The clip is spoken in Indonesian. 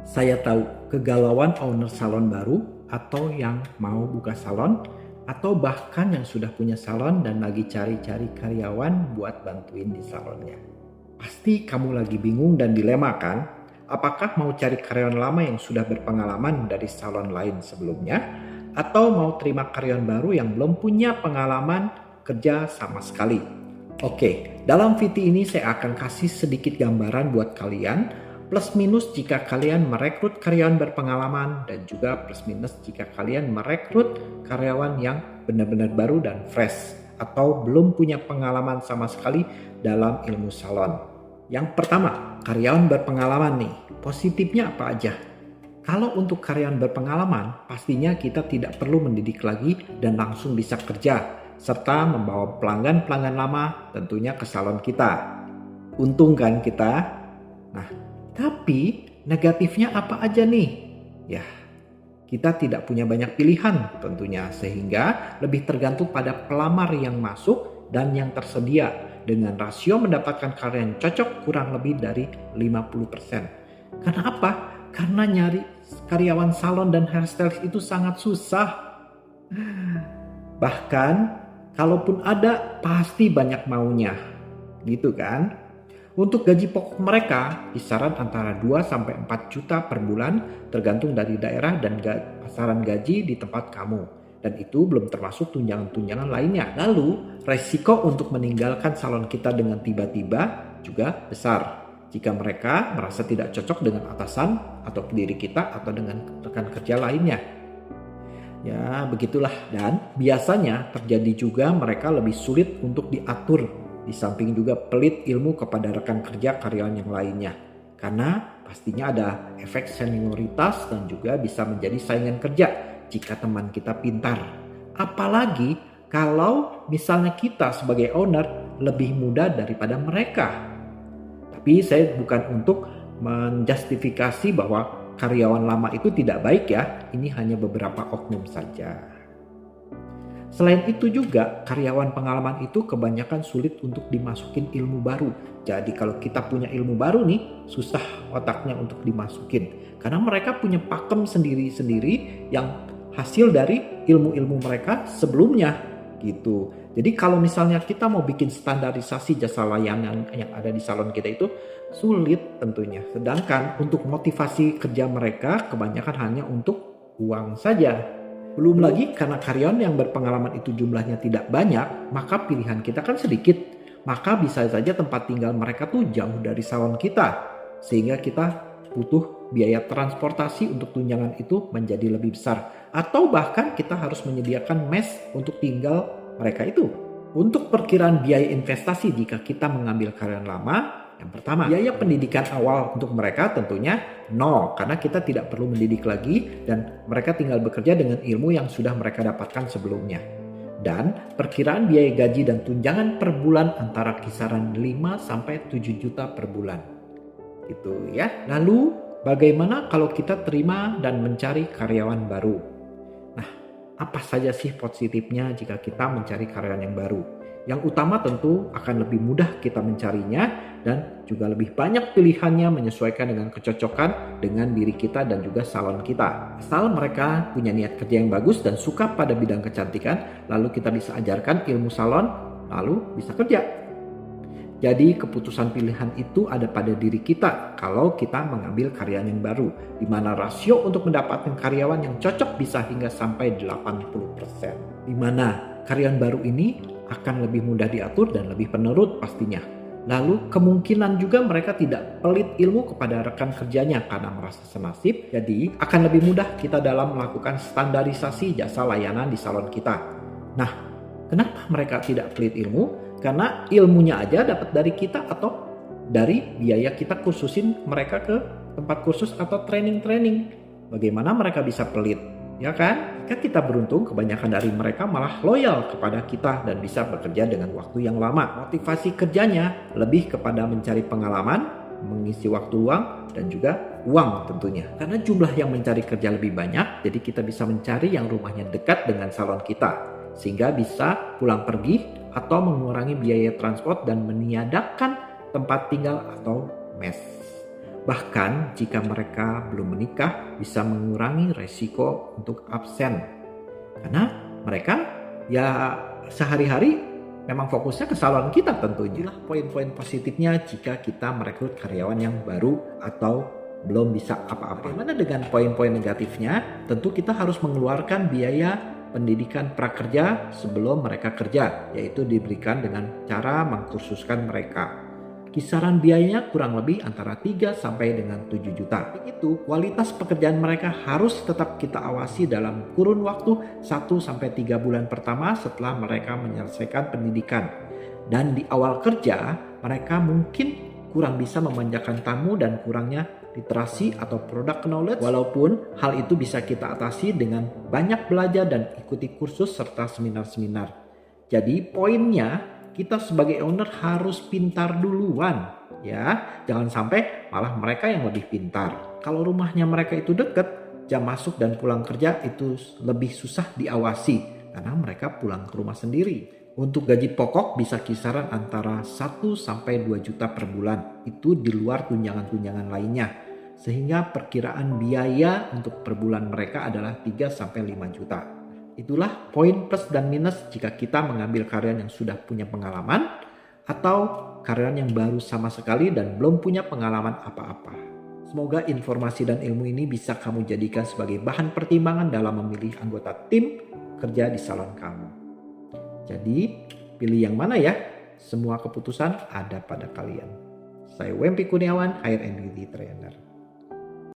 Saya tahu kegalauan owner salon baru atau yang mau buka salon atau bahkan yang sudah punya salon dan lagi cari-cari karyawan buat bantuin di salonnya. Pasti kamu lagi bingung dan dilema kan? Apakah mau cari karyawan lama yang sudah berpengalaman dari salon lain sebelumnya atau mau terima karyawan baru yang belum punya pengalaman kerja sama sekali? Oke, dalam VT ini saya akan kasih sedikit gambaran buat kalian plus minus jika kalian merekrut karyawan berpengalaman dan juga plus minus jika kalian merekrut karyawan yang benar-benar baru dan fresh atau belum punya pengalaman sama sekali dalam ilmu salon. Yang pertama, karyawan berpengalaman nih. Positifnya apa aja? Kalau untuk karyawan berpengalaman, pastinya kita tidak perlu mendidik lagi dan langsung bisa kerja serta membawa pelanggan-pelanggan lama tentunya ke salon kita. Untung kan kita? Nah, tapi negatifnya apa aja nih? Ya, kita tidak punya banyak pilihan tentunya sehingga lebih tergantung pada pelamar yang masuk dan yang tersedia dengan rasio mendapatkan karyawan cocok kurang lebih dari 50%. Karena apa? Karena nyari karyawan salon dan hairstylist itu sangat susah. Bahkan kalaupun ada pasti banyak maunya. Gitu kan? Untuk gaji pokok mereka kisaran antara 2 sampai 4 juta per bulan tergantung dari daerah dan pasaran gaji di tempat kamu. Dan itu belum termasuk tunjangan-tunjangan lainnya. Lalu resiko untuk meninggalkan salon kita dengan tiba-tiba juga besar. Jika mereka merasa tidak cocok dengan atasan atau diri kita atau dengan rekan kerja lainnya. Ya begitulah, dan biasanya terjadi juga mereka lebih sulit untuk diatur. Di samping juga pelit ilmu kepada rekan kerja karyawan yang lainnya. Karena pastinya ada efek senioritas dan juga bisa menjadi saingan kerja jika teman kita pintar. Apalagi kalau misalnya kita sebagai owner lebih muda daripada mereka. Tapi saya bukan untuk menjustifikasi bahwa karyawan lama itu tidak baik ya. Ini hanya beberapa oknum saja. Selain itu juga karyawan pengalaman itu kebanyakan sulit untuk dimasukin ilmu baru. Jadi kalau kita punya ilmu baru nih, susah otaknya untuk dimasukin. Karena mereka punya pakem sendiri-sendiri yang hasil dari ilmu-ilmu mereka sebelumnya gitu. Jadi kalau misalnya kita mau bikin standarisasi jasa layanan yang ada di salon kita itu sulit tentunya. Sedangkan untuk motivasi kerja mereka kebanyakan hanya untuk uang saja. Belum lagi karena karyawan yang berpengalaman itu jumlahnya tidak banyak, maka pilihan kita kan sedikit. Maka bisa saja tempat tinggal mereka tuh jauh dari salon kita. Sehingga kita butuh biaya transportasi untuk tunjangan itu menjadi lebih besar. Atau bahkan kita harus menyediakan mes untuk tinggal mereka itu. Untuk perkiraan biaya investasi jika kita mengambil karyawan lama, yang pertama, biaya pendidikan awal untuk mereka tentunya nol karena kita tidak perlu mendidik lagi dan mereka tinggal bekerja dengan ilmu yang sudah mereka dapatkan sebelumnya. Dan perkiraan biaya gaji dan tunjangan per bulan antara kisaran 5 sampai 7 juta per bulan. Gitu ya. Lalu bagaimana kalau kita terima dan mencari karyawan baru? Nah, apa saja sih positifnya jika kita mencari karyawan yang baru? Yang utama tentu akan lebih mudah kita mencarinya dan juga lebih banyak pilihannya menyesuaikan dengan kecocokan dengan diri kita dan juga salon kita. Asal mereka punya niat kerja yang bagus dan suka pada bidang kecantikan, lalu kita bisa ajarkan ilmu salon, lalu bisa kerja. Jadi keputusan pilihan itu ada pada diri kita kalau kita mengambil karyawan yang baru, di mana rasio untuk mendapatkan karyawan yang cocok bisa hingga sampai 80%. Di mana karyawan baru ini akan lebih mudah diatur dan lebih penurut pastinya. Lalu kemungkinan juga mereka tidak pelit ilmu kepada rekan kerjanya karena merasa senasib. Jadi akan lebih mudah kita dalam melakukan standarisasi jasa layanan di salon kita. Nah, kenapa mereka tidak pelit ilmu? Karena ilmunya aja dapat dari kita atau dari biaya kita kursusin mereka ke tempat kursus atau training-training. Bagaimana mereka bisa pelit? Ya kan? Kan kita beruntung kebanyakan dari mereka malah loyal kepada kita dan bisa bekerja dengan waktu yang lama. Motivasi kerjanya lebih kepada mencari pengalaman, mengisi waktu luang, dan juga uang tentunya. Karena jumlah yang mencari kerja lebih banyak, jadi kita bisa mencari yang rumahnya dekat dengan salon kita. Sehingga bisa pulang pergi atau mengurangi biaya transport dan meniadakan tempat tinggal atau mes. Bahkan jika mereka belum menikah bisa mengurangi resiko untuk absen. Karena mereka ya sehari-hari memang fokusnya ke salon kita tentunya. Itulah poin-poin positifnya jika kita merekrut karyawan yang baru atau belum bisa apa-apa. Bagaimana dengan poin-poin negatifnya? Tentu kita harus mengeluarkan biaya pendidikan prakerja sebelum mereka kerja, yaitu diberikan dengan cara mengkursuskan mereka. Kisaran biayanya kurang lebih antara 3 sampai dengan 7 juta. Itu kualitas pekerjaan mereka harus tetap kita awasi dalam kurun waktu 1 sampai 3 bulan pertama setelah mereka menyelesaikan pendidikan. Dan di awal kerja, mereka mungkin kurang bisa memanjakan tamu dan kurangnya literasi atau product knowledge. Walaupun hal itu bisa kita atasi dengan banyak belajar dan ikuti kursus serta seminar-seminar. Jadi poinnya, kita sebagai owner harus pintar duluan ya. Jangan sampai malah mereka yang lebih pintar. Kalau rumahnya mereka itu dekat, jam masuk dan pulang kerja itu lebih susah diawasi karena mereka pulang ke rumah sendiri. Untuk gaji pokok bisa kisaran antara 1 sampai 2 juta per bulan. Itu di luar tunjangan-tunjangan lainnya. Sehingga perkiraan biaya untuk per bulan mereka adalah 3 sampai 5 juta. Itulah poin plus dan minus jika kita mengambil karyawan yang sudah punya pengalaman atau karyawan yang baru sama sekali dan belum punya pengalaman apa-apa. Semoga informasi dan ilmu ini bisa kamu jadikan sebagai bahan pertimbangan dalam memilih anggota tim kerja di salon kamu. Jadi pilih yang mana ya? Semua keputusan ada pada kalian. Saya Wempi Kurniawan, HR and Beauty Trainer.